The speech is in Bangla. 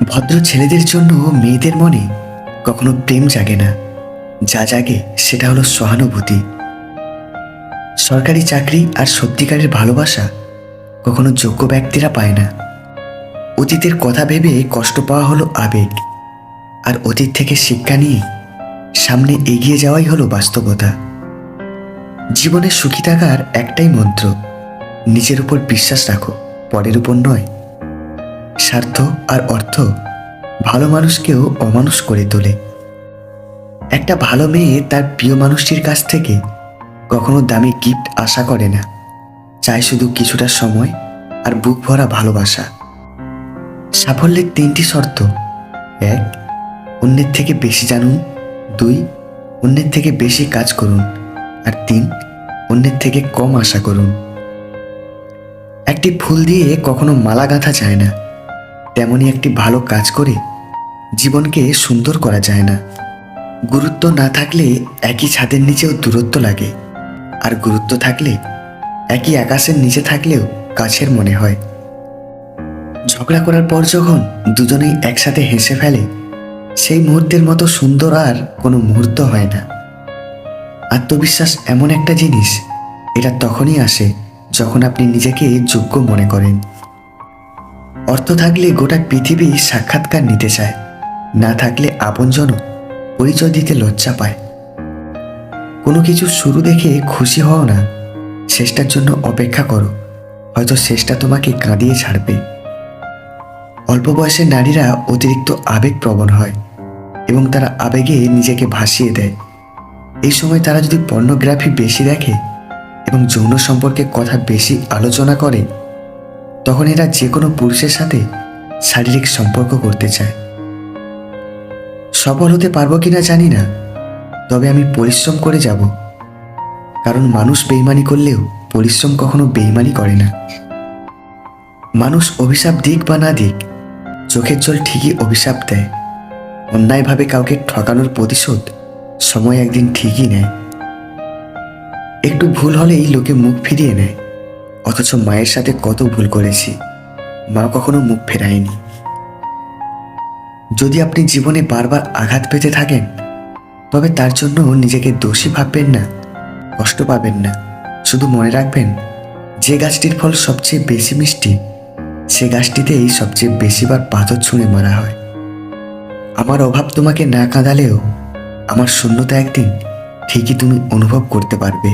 ভদ্র ছেলেদের জন্য মেয়েদের মনে কখনো প্রেম জাগে না, যা জাগে সেটা হলো সহানুভূতি। সরকারি চাকরি আর সত্যিকারের ভালোবাসা কখনো যোগ্য ব্যক্তিরা পায় না। অতীতের কথা ভেবে কষ্ট পাওয়া হলো আবেগ, আর অতীত থেকে শিক্ষা নিয়ে সামনে এগিয়ে যাওয়াই হলো বাস্তবতা। জীবনে সুখী থাকার একটাই মন্ত্র, নিজের উপর বিশ্বাস রাখো, পরের উপর নয়। স্বার্থ আর অর্থ ভালো মানুষকেও অমানুষ করে তোলে। একটা ভালো মেয়ে তার প্রিয় মানুষটির কাছ থেকে কখনো দামি গিফট আশা করে না, চায় শুধু কিছুটা সময় আর বুক ভরা ভালোবাসা। সাফল্যের তিনটি শর্ত: 1, অন্যের থেকে বেশি জানুন; 2, অন্যের থেকে বেশি কাজ করুন; আর 3, অন্যের থেকে কম আশা করুন। একটি ফুল দিয়ে কখনো মালা গাঁথা যায় না, তেমনি একটি ভালো কাজ করে জীবনকে সুন্দর করা যায় না। গুরুত্ব না থাকলে একই ছাদের নিচেও দূরত্ব লাগে, আর গুরুত্ব থাকলে একই আকাশের নিচে থাকলেও কাছের মনে হয়। ঝগড়া করার পর যখন দুজনেই একসাথে হেসে ফেলে, সেই মুহূর্তের মতো সুন্দর আর কোনো মুহূর্ত হয় না। আত্মবিশ্বাস এমন একটা জিনিস, এটা তখনই আসে যখন আপনি নিজেকে যোগ্য মনে করেন। অর্থ থাকলে গোটা পৃথিবী সাক্ষাৎকার নিতে চায়, না থাকলে আপনজনও পরিচয় দিতে লজ্জা পায়। কোনো কিছু শুরু দেখে খুশি হও না, শেষটার জন্য অপেক্ষা করো, হয়তো শেষটা তোমাকে কাঁদিয়ে ছাড়বে। অল্প বয়সের নারীরা অতিরিক্ত আবেগপ্রবণ হয় এবং তারা আবেগে নিজেকে ভাসিয়ে দেয়। এই সময় তারা যদি পর্নোগ্রাফি বেশি দেখে এবং যৌন সম্পর্কে কথা বেশি আলোচনা করে, তখন এরা যে কোনো পুরুষের সাথে শারীরিক সম্পর্ক করতে চায়। সফল হতে পারবো কিনা জানি না, তবে আমি পরিশ্রম করে যাব, কারণ মানুষ বেইমানি করলেও পরিশ্রম কখনো বেইমানি করে না। মানুষ অভিশাপ দিক বা না দিক, চোখের জল ঠিকই অভিশাপ দেয়। অন্যায়ভাবে কাউকে ঠকানোর প্রতিশোধ সময় একদিন ঠিকই নেয়। একটু ভুল হলেই লোকে মুখ ফিরিয়ে নেয়, অথচ মায়ের সাথে কত ভুল করেছি, মা কখনো মুখ ফেরায়নি। যদি আপনি জীবনে বারবার আঘাত পেতে থাকেন, তবে তার জন্য নিজেকে দোষী ভাববেন না, কষ্ট পাবেন না। শুধু মনে রাখবেন, যে গাছটির ফল সবচেয়ে বেশি মিষ্টি, সে গাছটিতেই সবচেয়ে বেশিবার পাথর ছুঁড়ে মারা হয়। আমার অভাব তোমাকে না কাঁদালেও আমার শূন্যতা একদিন ঠিকই তুমি অনুভব করতে পারবে।